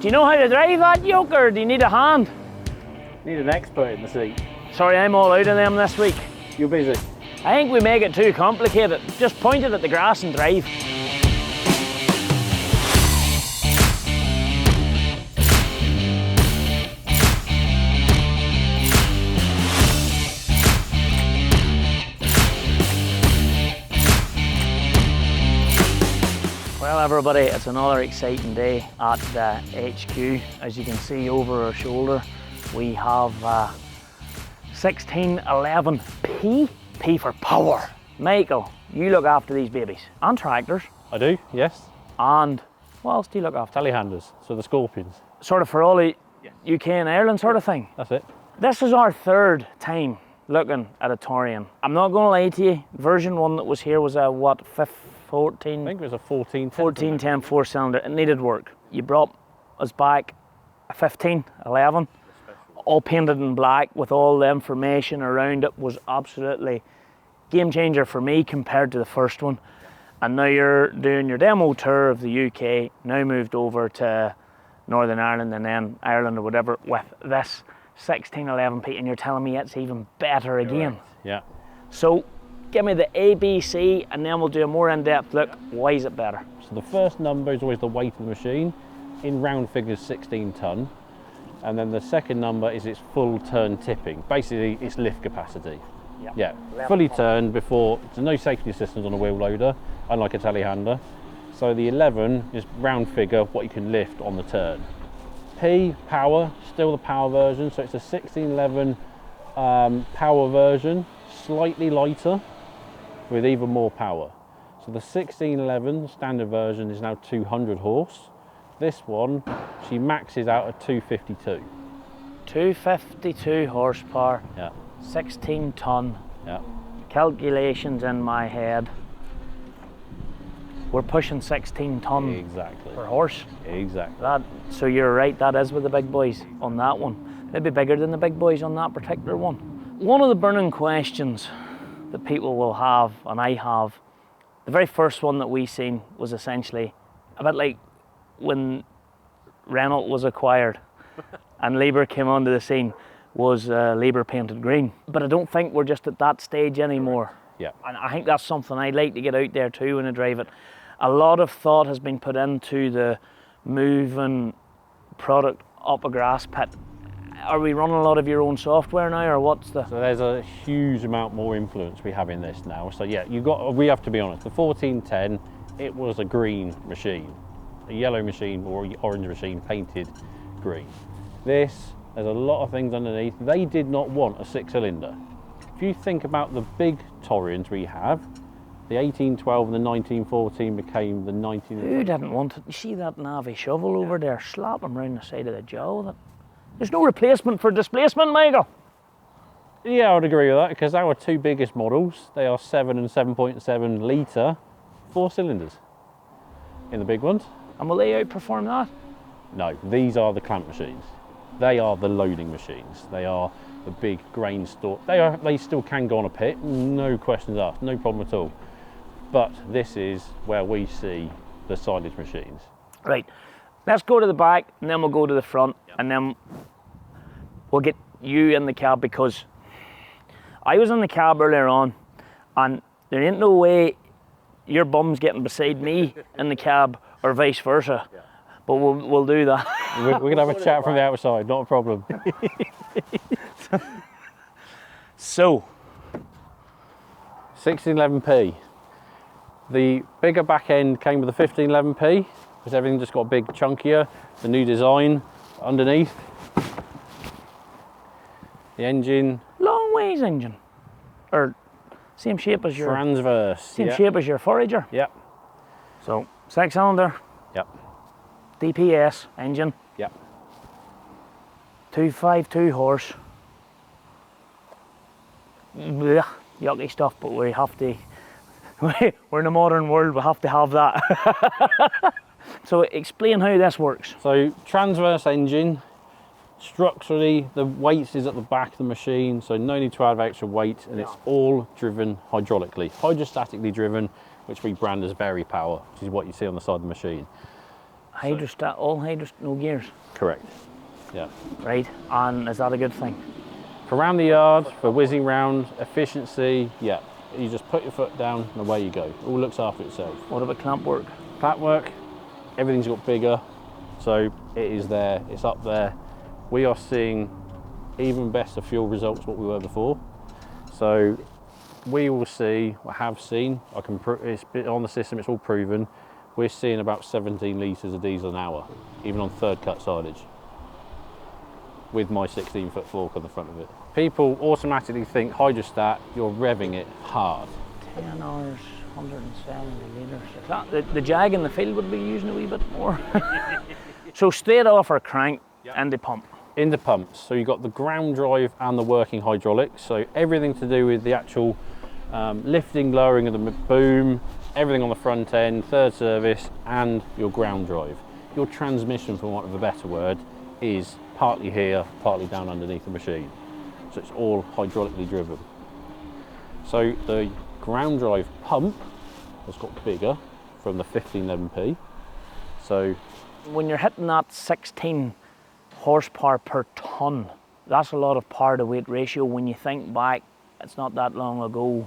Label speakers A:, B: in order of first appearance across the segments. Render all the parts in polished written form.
A: Do you know how to drive that yoke, or do you need a hand?
B: Need an expert in the seat.
A: Sorry, I'm all out of them this week.
B: You're busy.
A: I think we make it too complicated. Just point it at the grass and drive. Well everybody, it's another exciting day at the HQ. As you can see over our shoulder, we have 1611P. P for power. Michael, you look after these babies. And tractors.
B: I do, yes.
A: And what else do you look after?
B: Telehandlers, so the Scorpions.
A: Sort of for all the UK and Ireland sort of thing.
B: That's it.
A: This is our third time looking at a Torion. I'm not going to lie to you, version 1 that was here was a what, 14?
B: I think it was a 1410.
A: 1410 4-cylinder. It needed work. You brought us back a 1511, all painted in black with all the information around it. Was absolutely game changer for me compared to the first one. And now you're doing your demo tour of the UK, now moved over to Northern Ireland and then Ireland or whatever with this 1611P, and you're telling me it's even better again.
B: Right. Yeah.
A: So give me the ABC and then we'll do a more in-depth look. Why is it better?
B: So the first number is always the weight of the machine, in round figures 16 tonne. And then the second number is its full turn tipping. Basically its lift capacity. Yeah, fully turned before, there's no safety systems on a wheel loader, unlike a telehandler. So the 11 is round figure what you can lift on the turn. P, power, still the power version. So it's a 1611 power version, slightly lighter, with even more power. So the 1611 standard version is now 200 horse. This one, she maxes out at 252.
A: 252 horsepower,
B: Yeah.
A: 16 tonne.
B: Yeah.
A: Calculations in my head. We're pushing 16 tonne
B: Exactly.
A: per horse.
B: Exactly.
A: So you're right, that is with the big boys on that one. Maybe bigger than the big boys on that particular one. One of the burning questions that people will have, and I have, the very first one that we seen was essentially a bit like when Renault was acquired and Liebherr came onto the scene, was Liebherr painted green. But I don't think we're just at that stage anymore.
B: Yeah.
A: And I think that's something I'd like to get out there too when I drive it. A lot of thought has been put into the moving product up a grass pit. Are we running a lot of your own software now, or what's the?
B: So there's a huge amount more influence we have in this now. So yeah, we have to be honest, the 1410, it was a green machine. A yellow machine or orange machine painted green. There's a lot of things underneath. They did not want a 6-cylinder. If you think about the big Torions we have, the 1812 and the 1914 became the 19...
A: Who didn't want it? You see that Navi shovel over there? Slap him round the side of the jaw with it. There's no replacement for displacement, Michael.
B: Yeah, I would agree with that, because our two biggest models, they are 7 and 7.7 litre 4 cylinders in the big ones.
A: And will they outperform that?
B: No, these are the clamp machines. They are the loading machines. They are the big grain store. They still can go on a pit, no questions asked, no problem at all. But this is where we see the silage machines.
A: Right, let's go to the back and then we'll go to the front, and then we'll get you in the cab, because I was in the cab earlier on and there ain't no way your bum's getting beside me in the cab or vice versa. But we'll do that.
B: We're going to have a chat from the outside, not a problem.
A: So,
B: 1611P. The bigger back end came with the 1511P, because everything just got a big chunkier. The new design underneath. The engine.
A: long ways engine. Or same shape as your...
B: Transverse.
A: Same shape as your Forager.
B: Yep.
A: So, 6-cylinder.
B: Yep.
A: DPS engine.
B: Yep.
A: 252 horse. Blech, yucky stuff, but we have to, we're in a modern world, we have to have that. So explain how this works.
B: So transverse engine, structurally the weight is at the back of the machine, so no need to add extra weight, and it's all driven hydraulically, hydrostatically driven, which we brand as Very Power, which is what you see on the side of the machine.
A: Hydrostat, all no gears.
B: Correct. Yeah.
A: Right, and is that a good thing?
B: For around the yard, for whizzing round, efficiency, yeah. You just put your foot down and away you go. It all looks after itself.
A: What about clamp work?
B: Clamp work, everything's got bigger, so it is there, it's up there. We are seeing even better fuel results what we were before. So we will see, I have seen, it's been on the system, it's all proven, we're seeing about 17 litres of diesel an hour, even on third cut silage, with my 16-foot fork on the front of it. People automatically think hydrostat, you're revving it hard.
A: 10 hours, 170 litres. The jag in the field would be using a wee bit more. So straight off our crank and the pump.
B: In the pumps, so you've got the ground drive and the working hydraulics, so everything to do with the actual lifting, lowering of the boom, everything on the front end, third service, and your ground drive. Your transmission, for want of a better word, is partly here, partly down underneath the machine. So it's all hydraulically driven. So the ground drive pump has got bigger from the 1511P. So
A: when you're hitting that 16 horsepower per ton, that's a lot of power to weight ratio. When you think back, it's not that long ago,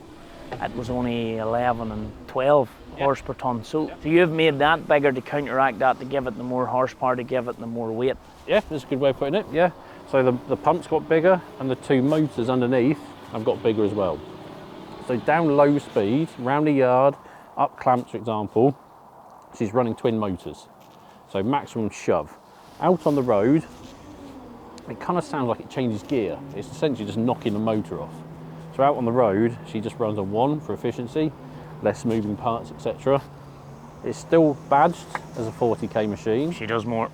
A: it was only 11 and 12 horse per ton. So you've made that bigger to counteract that, to give it the more horsepower, to give it the more weight.
B: Yeah, that's a good way of putting it, yeah. So the pump's got bigger and the two motors underneath have got bigger as well. So down low speed, round the yard, up clamps for example, she's running twin motors. So maximum shove. Out on the road, it kind of sounds like it changes gear. It's essentially just knocking the motor off. So out on the road, she just runs on one for efficiency, less moving parts, etc. It's still badged as a 40k machine.
A: She does more.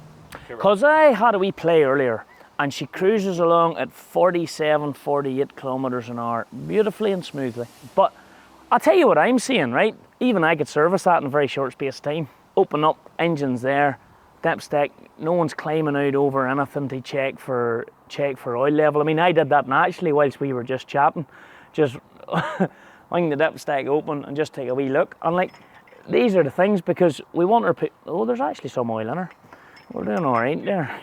A: Because I had a wee play earlier, and she cruises along at 47, 48 kilometres an hour, beautifully and smoothly. But I'll tell you what I'm seeing, right? Even I could service that in a very short space of time. Open up, engines there, dipstick, no one's climbing out over anything to check for oil level. I mean, I did that naturally whilst we were just chatting. Just hang the dipstick open and just take a wee look. And like, these are the things, because we want her oh, there's actually some oil in her. We're doing all right there.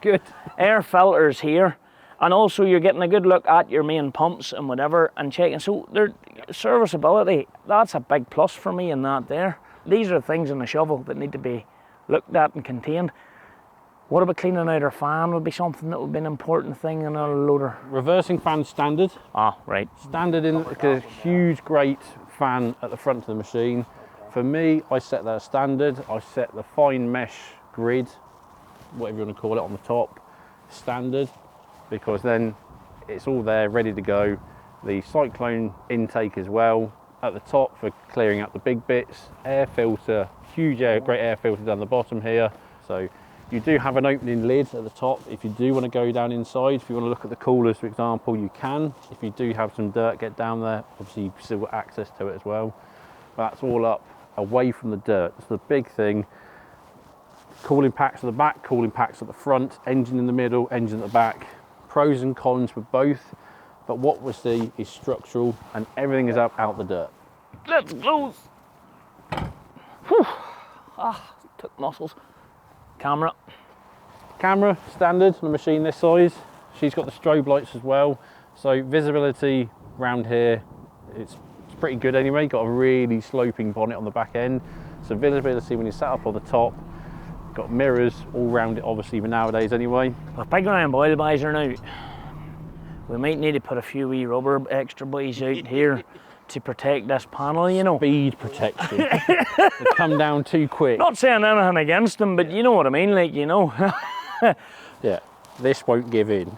A: Good. Air filters here, and also you're getting a good look at your main pumps and whatever and checking. So their serviceability, that's a big plus for me in that there. These are things in the shovel that need to be looked at and contained. What about cleaning out our fan? Would be something that would be an important thing in a loader. Reversing fan standard. Ah, right. Standard in a huge, great fan at the front of the machine. For me, I set that standard. I set the fine mesh grid, whatever you want to call it, on the top, standard, because then it's all there, ready to go. The cyclone intake as well at the top for clearing out the big bits. Air filter, huge great air filter down the bottom here. So you do have an opening lid at the top if you do want to go down inside. If you want to look at the coolers, for example, you can. If you do have some dirt get down there, obviously you've still got access to it as well. But that's all up away from the dirt. That's the big thing. Cooling packs at the back, cooling packs at the front, engine in the middle, engine at the back. Pros and cons for both, but what we see is structural and everything is out the dirt. Let's close. Whew. Ah, took muscles. Camera. Camera, standard on a machine this size. She's got the strobe lights as well. So visibility around here, it's pretty good anyway. Got a really sloping bonnet on the back end. So visibility when you sat up on the top. Got mirrors all around it, obviously, even nowadays anyway. With big round boil visor now, we might need to put a few wee rubber extra boys out here to protect this panel, you know. Speed protection. They come down too quick. Not saying anything against them, but you know what I mean, like, you know. Yeah, this won't give in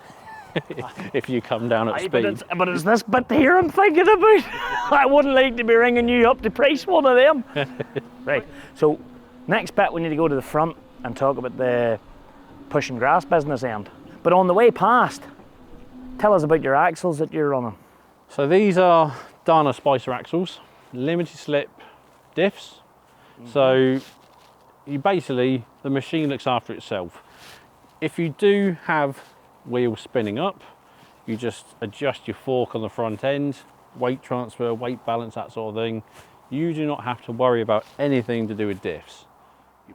A: if you come down at speed. But it's this bit here I'm thinking about. I wouldn't like to be ringing you up to price one of them. Right, so next bit we need to go to the front and talk about the push and grass business end. But on the way past, tell us about your axles that you're running. So these are Dana Spicer axles, limited slip diffs. So you basically, the machine looks after itself. If you do have wheels spinning up, you just adjust your fork on the front end, weight transfer, weight balance, that sort of thing. You do not have to worry about anything to do with diffs.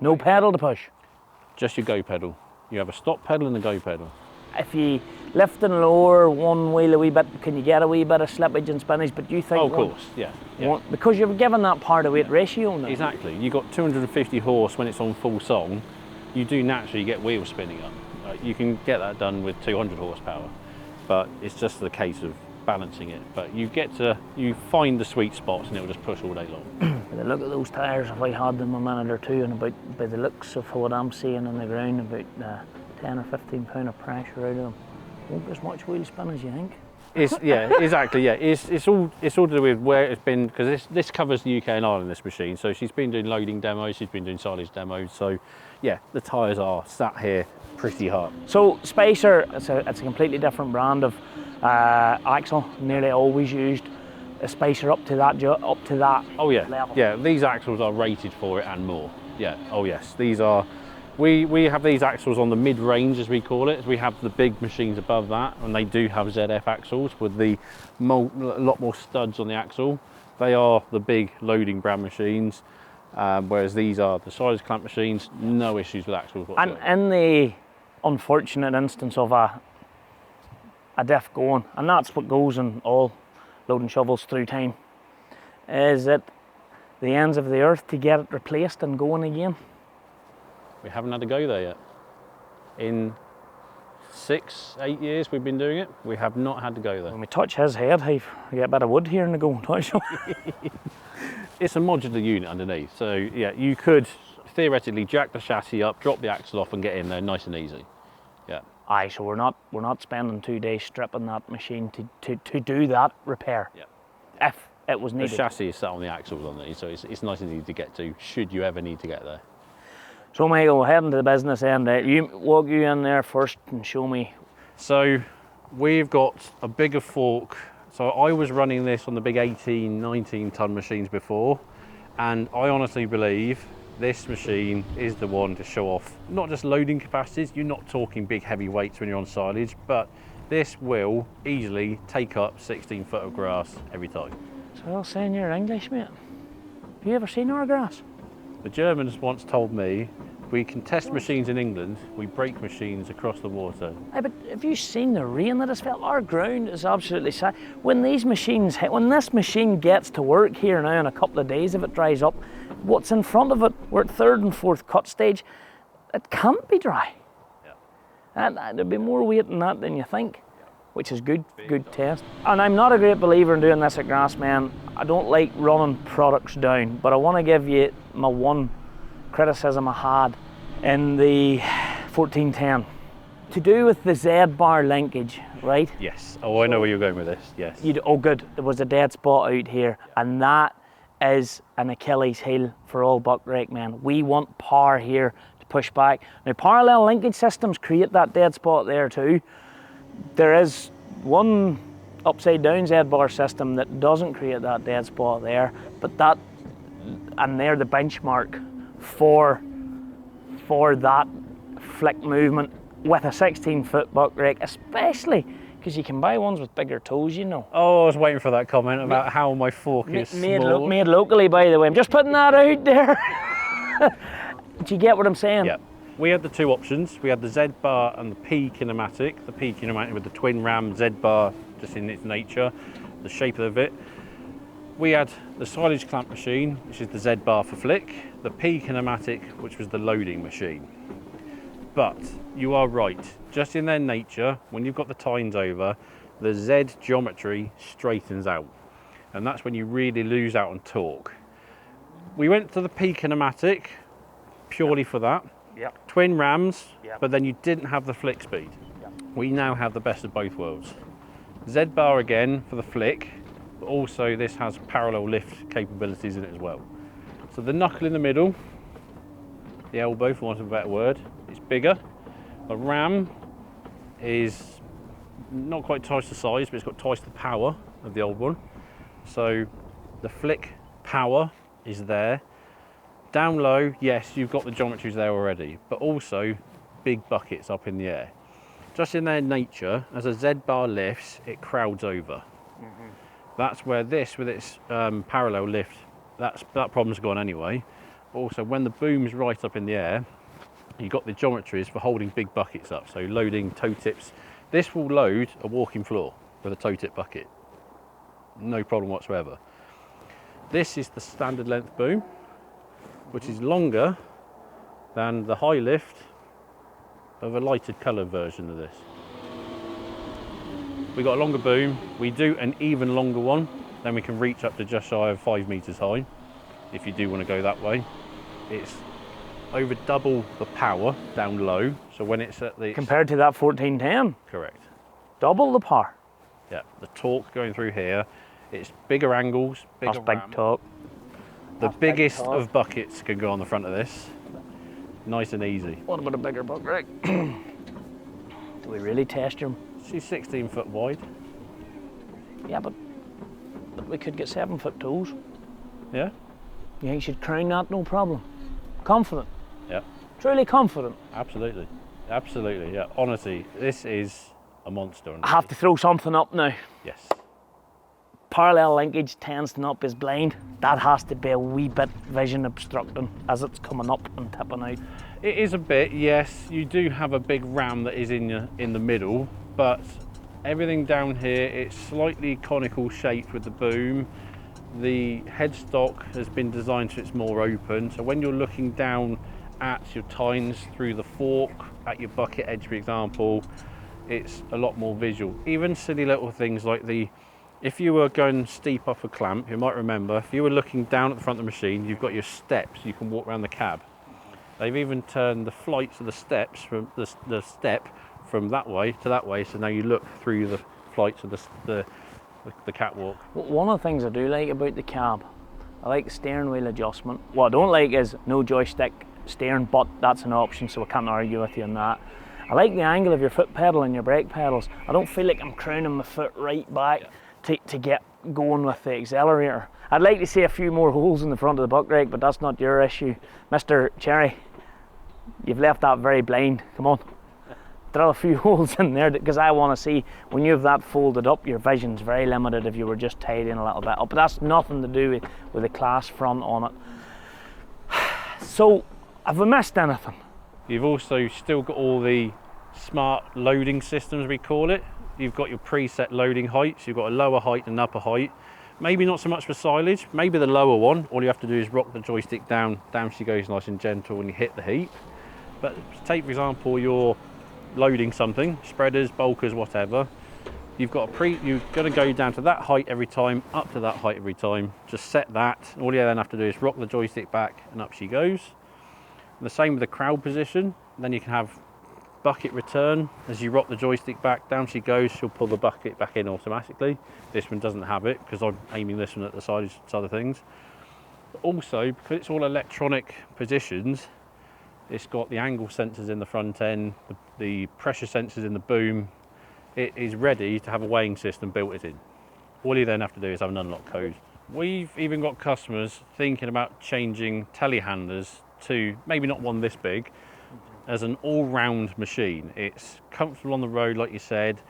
A: No pedal to push.
B: Just your go pedal. You have a stop pedal and a go pedal.
A: If you lift and lower one wheel a wee bit, can you get a wee bit of slippage and spinnage? But you think,
B: Oh, of course, yeah.
A: because you're given that power to weight ratio now.
B: Exactly. You got 250 horse when it's on full song. You do naturally get wheel spinning up. You can get that done with 200 horsepower, but it's just the case of balancing it. But you find the sweet spots and it'll just push all day long.
A: By the look at those tyres, if I had them a minute or two, and about by the looks of what I'm seeing on the ground, about 10 or 15 pound of pressure out of them, won't be as much wheel spin as you think.
B: Exactly. It's all to do with where it's been, because this covers the UK and Ireland, this machine. So she's been doing loading demos, she's been doing silage demos. So yeah, the tyres are sat here pretty hard. So
A: Spacer, it's a completely different brand of axle. Nearly always used a spacer up to that
B: Oh yeah,
A: level.
B: Yeah. These axles are rated for it and more. Yeah. Oh yes, these are. We have these axles on the mid-range, as we call it. We have the big machines above that, and they do have ZF axles with a lot more studs on the axle. They are the big loading brand machines, whereas these are the silage clamp machines. No issues with axles whatsoever.
A: And in the unfortunate instance of a diff going, and that's what goes in all loading shovels through time, is it the ends of the earth to get it replaced and going again?
B: We haven't had to go there yet. In 6-8 years we've been doing it, we have not had to go there.
A: When we touch his head, we get a bit of wood here and to go and touch him.
B: It's a modular unit underneath, so yeah, you could theoretically jack the chassis up, drop the axle off and get in there nice and easy. Yeah.
A: Aye, so we're not spending 2 days stripping that machine to do that repair.
B: Yeah.
A: If it was needed.
B: The chassis is sat on the axles on these, so it's nice and easy to get to, should you ever need to get there.
A: So Michael, heading to the business end, walk you in there first and show me.
B: So we've got a bigger fork. So I was running this on the big 18, 19 ton machines before, and I honestly believe this machine is the one to show off not just loading capacities. You're not talking big heavy weights when you're on silage, but this will easily take up 16 foot of grass every time.
A: So I'll saying you're English, mate. Have you ever seen our grass?
B: The Germans once told me, we can test machines in England, we break machines across the water.
A: Aye, but have you seen the rain that has fell? Our ground is absolutely sad. When these machines hit, when this machine gets to work here now in a couple of days, if it dries up, what's in front of it, we're at 3rd and 4th cut stage, it can't be dry.
B: Yeah.
A: And there'll be more weight in that than you think, which is good test. And I'm not a great believer in doing this at GRASSMEN. I don't like running products down, but I want to give you my one criticism I had in the 1410 to do with the Z-bar linkage, right?
B: Yes. Oh, I know where you're going with this. Yes.
A: Oh, good. There was a dead spot out here, and that is an Achilles heel for all buck rake men. We want power here to push back. Now, parallel linkage systems create that dead spot there too. There is one upside down Z-bar system that doesn't create that dead spot there, but that, and they're the benchmark for that flick movement with a 16-foot buck rake, especially because you can buy ones with bigger toes, you know.
B: Oh, I was waiting for that comment about how my fork is small.
A: Made locally, by the way. I'm just putting that out there. Do you get what I'm saying?
B: Yeah. We had the two options. We had the Z-bar and the P kinematic. The P kinematic with the twin ram, Z-bar just in its nature, the shape of it. We had the silage clamp machine, which is the Z-bar for flick, the P kinematic, which was the loading machine. But you are right, just in their nature, when you've got the tines over, the Z geometry straightens out. And that's when you really lose out on torque. We went to the P kinematic purely for that.
A: Yep.
B: Twin rams,
A: Yep.
B: but then you didn't have the flick speed.
A: Yep.
B: We now have the best of both worlds. Z-bar again for the flick, but also this has parallel lift capabilities in it as well. So the knuckle in the middle, the elbow for want of a better word, is bigger. The ram is not quite twice the size, but it's got twice the power of the old one. So the flick power is there. Down low, yes, you've got the geometries there already, but also big buckets up in the air. Just in their nature, as a Z-bar lifts, it crowds over. That's where this, with its parallel lift, that problem's gone anyway. Also, when the boom's right up in the air, you've got the geometries for holding big buckets up, so loading toe tips. This will load a walking floor with a toe tip bucket. No problem whatsoever. This is the standard length boom, which is longer than the high lift of a lighted coloured version of this. We got a longer boom. We do an even longer one, then we can reach up to just shy of 5 metres high if you do want to go that way. It's over double the power down low, so when it's at the...
A: Compared to that 1410?
B: Correct.
A: Double the power?
B: Yeah, the torque going through here, it's bigger angles, bigger
A: That's big
B: ram.
A: torque.
B: The
A: That's big
B: biggest
A: torque.
B: of buckets can go on the front of this. Nice and easy.
A: What about a bigger buck, right? Do we really test them?
B: She's 16 foot wide.
A: Yeah, but we could get 7 foot tools.
B: Yeah?
A: You think she'd crown that? No problem. Confident.
B: Yeah.
A: Truly confident.
B: Absolutely. Absolutely, yeah. Honestly, this is a monster.
A: I have to throw something up now.
B: Yes.
A: Parallel linkage tends to not be as blind. That has to be a wee bit vision obstructing as it's coming up and tipping out.
B: It is a bit, yes. You do have a big ram that is in the middle, but everything down here, it's slightly conical shaped with the boom. The headstock has been designed so it's more open, so when you're looking down at your tines through the fork, at your bucket edge for example, it's a lot more visual. Even silly little things like if you were going steep up a clamp, you might remember, if you were looking down at the front of the machine, you've got your steps, you can walk around the cab. They've even turned the flights of the steps from the step from that way to that way, so now you look through the flights of the catwalk.
A: One of the things I do like about the cab, I like the steering wheel adjustment. What I don't like is no joystick steering, but that's an option, so I can't argue with you on that. I like the angle of your foot pedal and your brake pedals. I don't feel like I'm crowning my foot right back to get going with the accelerator. I'd like to see a few more holes in the front of the buck rake, but that's not your issue. Mr. Cherry, you've left that very blind. Come on, drill a few holes in there, because I want to see when you have that folded up, your vision's very limited if you were just tied in a little bit up. But that's nothing to do with the Claas front on it. So, have we missed anything?
B: You've also still got all the smart loading systems, we call it. You've got your preset loading heights, you've got a lower height and an upper height. Maybe not so much for silage, maybe the lower one, all you have to do is rock the joystick down she goes nice and gentle when you hit the heap. But take for example, you're loading something, spreaders, bulkers, whatever. You've got you're going to go down to that height every time, up to that height every time. Just set that. All you then have to do is rock the joystick back and up she goes. And the same with the crowd position. Then you can have bucket return. As you rock the joystick back, down she goes, she'll pull the bucket back in automatically. This one doesn't have it because I'm aiming this one at the side of things. But also, because it's all electronic positions, it's got the angle sensors in the front end, the pressure sensors in the boom. It is ready to have a weighing system built in. All you then have to do is have an unlock code. We've even got customers thinking about changing telehandlers to maybe not one this big, as an all-round machine. It's comfortable on the road, like you said.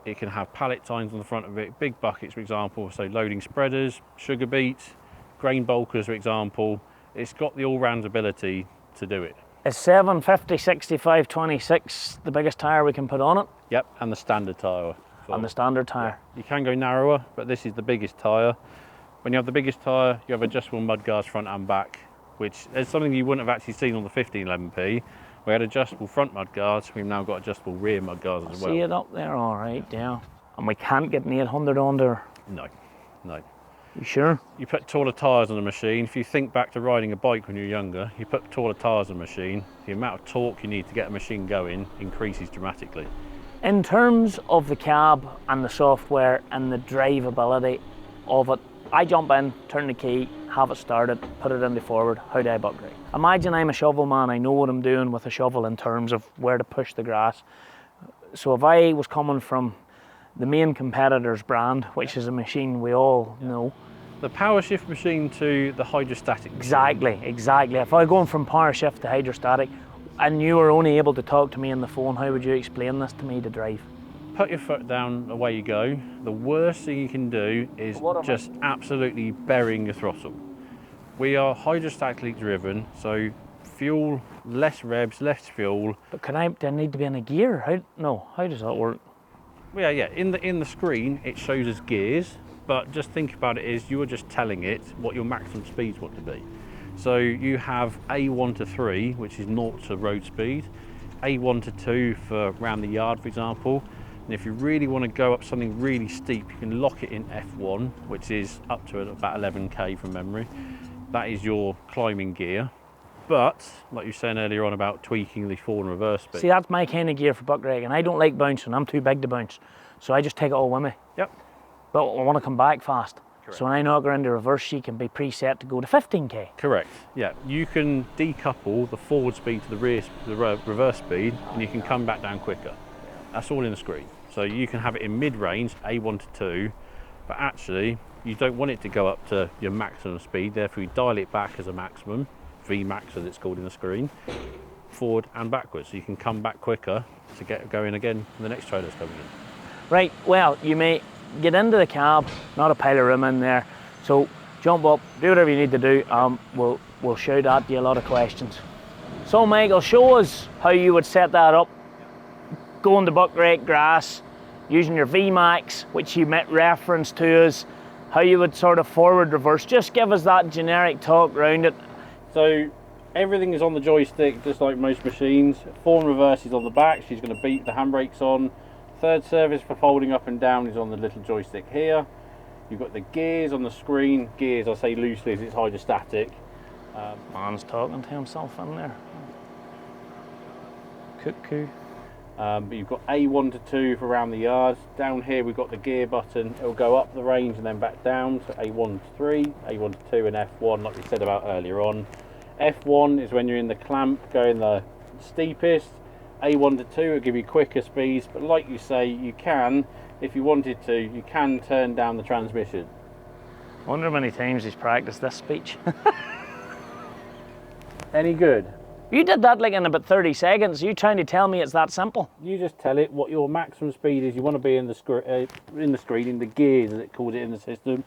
B: It can have pallet tines on the front of it, big buckets, for example, so loading spreaders, sugar beets, grain bulkers, for example. It's got the all-round ability to do it.
A: Is 750 65 26 the biggest tyre we can put on it?
B: Yep, and the standard tyre.
A: On the standard tyre.
B: Yeah. You can go narrower, but this is the biggest tyre. When you have the biggest tyre, you have adjustable mudguards front and back, which is something you wouldn't have actually seen on the 1511P. We had adjustable front mudguards, we've now got adjustable rear mudguards as well.
A: See it up there, all right, yeah. And we can't get an 800 under?
B: No, no.
A: You sure?
B: You put taller tyres on a machine. If you think back to riding a bike when you're younger, you put taller tyres on a machine, the amount of torque you need to get a machine going increases dramatically.
A: In terms of the cab and the software and the drivability of it, I jump in, turn the key, have it started, put it into forward, how do I buck rake? Imagine I'm a shovel man, I know what I'm doing with a shovel in terms of where to push the grass. So if I was coming from the main competitor's brand, which is a machine we all know.
B: The power shift machine to the hydrostatic.
A: Exactly. If I go going from power shift to hydrostatic and you were only able to talk to me on the phone, how would you explain this to me to drive?
B: Put your foot down, away you go. The worst thing you can do is just absolutely burying your throttle. We are hydrostatically driven, so fuel, less revs, less fuel.
A: But do I need to be in a gear? How does that work?
B: Well, yeah, in the screen it shows us gears, but just think about it as you are just telling it what your maximum speeds want to be. So you have A1 to 3, which is 0 to road speed, A1 to 2 for around the yard, for example. And if you really want to go up something really steep, you can lock it in F1, which is up to about 11k from memory. That is your climbing gear. But, like you were saying earlier on about tweaking the forward and reverse speed.
A: See, that's my kind of gear for buck raking. I don't like bouncing, I'm too big to bounce. So I just take it all with me.
B: Yep.
A: But I want to come back fast.
B: Correct.
A: So when I knock her into reverse, she can be preset to go to 15k.
B: Correct, yeah. You can decouple the forward speed to the reverse speed, and you can come back down quicker. That's all in the screen. So you can have it in mid-range, A1 to 2, but actually you don't want it to go up to your maximum speed, therefore you dial it back as a maximum, Vmax as it's called in the screen, forward and backwards, so you can come back quicker to get going again when the next trailer's coming in.
A: Right, well, you may get into the cab, not a pile of room in there, so jump up, do whatever you need to do, we'll shout at you a lot of questions. So Michael, show us how you would set that up, going to buck rake grass, using your Vmax, which you met reference to us, how you would sort of forward reverse, just give us that generic talk around it.
B: So everything is on the joystick, just like most machines. Forward and reverse is on the back, she's going to beat the handbrakes on. Third service for folding up and down is on the little joystick here. You've got the gears on the screen. Gears, I say loosely, as it's hydrostatic.
A: Man's talking to himself in there. Cuckoo.
B: But you've got A1 to 2 for around the yard. Down here we've got the gear button. It'll go up the range and then back down. So A1 to 3, A1 to 2 and F1, like we said about earlier on. F1 is when you're in the clamp going the steepest. A1 to 2 will give you quicker speeds, but like you say, you can, if you wanted to, you can turn down the transmission.
A: I wonder how many times he's practiced this speech.
B: Any good?
A: You did that like in about 30 seconds. You trying to tell me it's that simple?
B: You just tell it what your maximum speed is. You want to be in the screen, in the gears as it calls it in the system.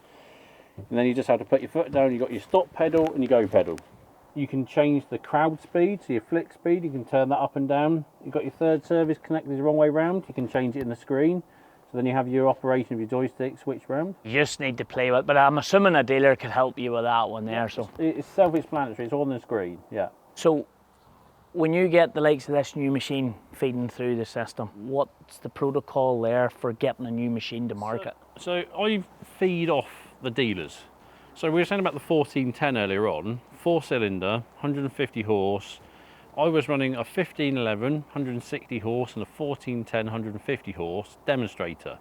B: And then you just have to put your foot down, you've got your stop pedal and your go pedal. You can change the crowd speed, so your flick speed, you can turn that up and down. You've got your third service connected the wrong way round, you can change it in the screen. So then you have your operation of your joystick switched round.
A: You just need to play with it, but I'm assuming a dealer could help you with that one there. So
B: it's self-explanatory, it's all on the screen, yeah.
A: So when you get the likes of this new machine feeding through the system, what's the protocol there for getting a new machine to market? So
B: I feed off the dealers. So we were saying about the 1410 earlier on, 4-cylinder, 150 horse. I was running a 1511, 160 horse and a 1410, 150 horse demonstrator.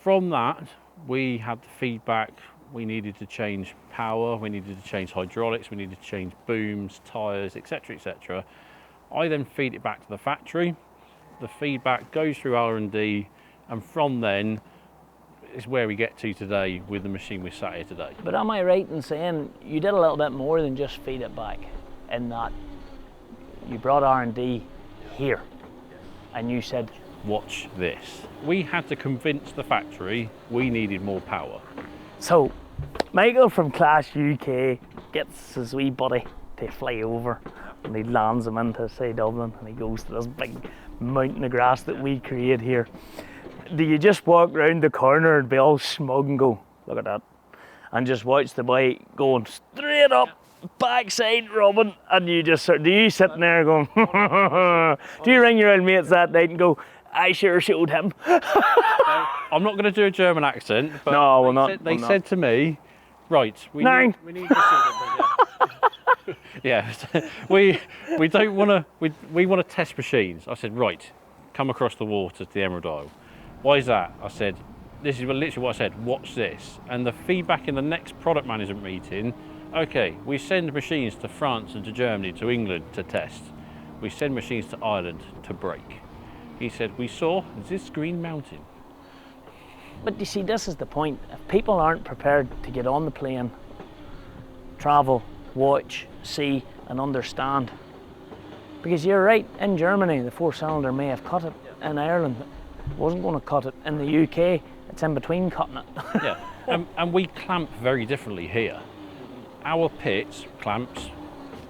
B: From that, we had the feedback, we needed to change power, we needed to change hydraulics, we needed to change booms, tyres, etc, etc. I then feed it back to the factory. The feedback goes through R&D, and from then is where we get to today with the machine we sat here today.
A: But am I right in saying you did a little bit more than just feed it back, in that you brought R&D here and you said,
B: watch this. We had to convince the factory we needed more power.
A: So Michael from Claas UK gets his wee buddy to fly over, and he lands him into, say, Dublin, and he goes to this big mountain of grass that we create here. Do you just walk round the corner and be all smug and go, look at that, and just watch the boy going straight up, backside rubbing, and you just do you sitting there going, do you ring your old mates that night and go, I sure showed him?
B: I'm not going to do a German accent, but
A: no, we're not.
B: They said to me, right, we need to yeah, we don't want to, we want to test machines. I said, right, come across the water to the Emerald Isle. Why is that? I said, this is literally what I said, watch this. And the feedback in the next product management meeting, okay, we send machines to France and to Germany, to England to test. We send machines to Ireland to break. He said, we saw this green mountain.
A: But you see, this is the point. If people aren't prepared to get on the plane, travel, watch, see and understand, because you're right, in Germany the 4-cylinder may have cut it, in Ireland it wasn't going to cut it, in the UK it's in between cutting it.
B: Yeah, and we clamp very differently here. Our pits, clamps,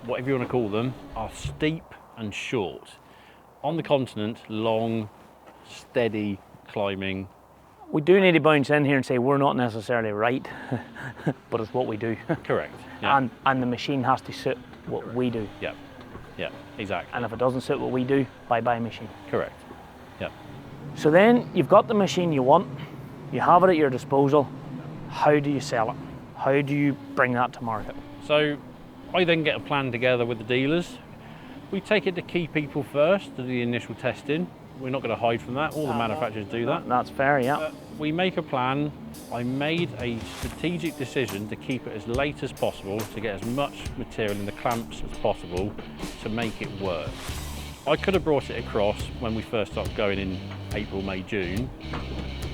B: whatever you want to call them, are steep and short. On the continent, long, steady climbing.
A: We do need to bounce in here and say we're not necessarily right, but it's what we do.
B: Correct. Yeah.
A: And the machine has to suit what we do.
B: Yeah. Yeah, exactly.
A: And if it doesn't suit what we do, bye-bye machine.
B: Correct. Yeah.
A: So then you've got the machine you want, you have it at your disposal. How do you sell it? How do you bring that to market?
B: So I then get a plan together with the dealers. We take it to key people first, to the initial testing. We're not going to hide from that. All the manufacturers do that.
A: That's fair, yeah.
B: We make a plan. I made a strategic decision to keep it as late as possible, to get as much material in the clamps as possible to make it work. I could have brought it across when we first started going in April, May, June.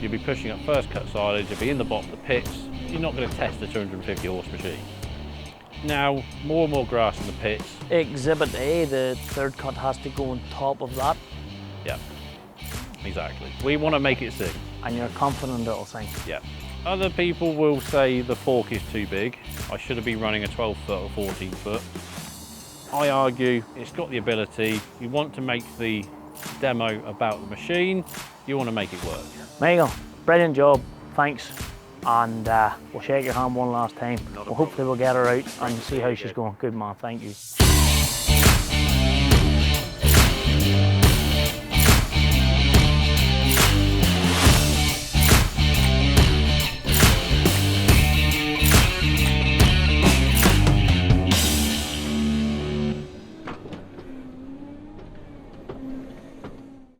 B: You'll be pushing up first cut silage, you'll be in the bottom of the pits. You're not going to test a 250 horse machine. Now, more and more grass in the pits.
A: Exhibit A, the third cut has to go on top of that.
B: Yeah, exactly. We want to make it sing.
A: And you're confident it'll sing.
B: Yeah. Other people will say the fork is too big. I should have been running a 12 foot or 14 foot. I argue it's got the ability. You want to make the demo about the machine. You want to make it work.
A: Michael, brilliant job. Thanks. And we'll shake your hand one last time. Well, hopefully we'll get her out and see how she's going. Good man, thank you.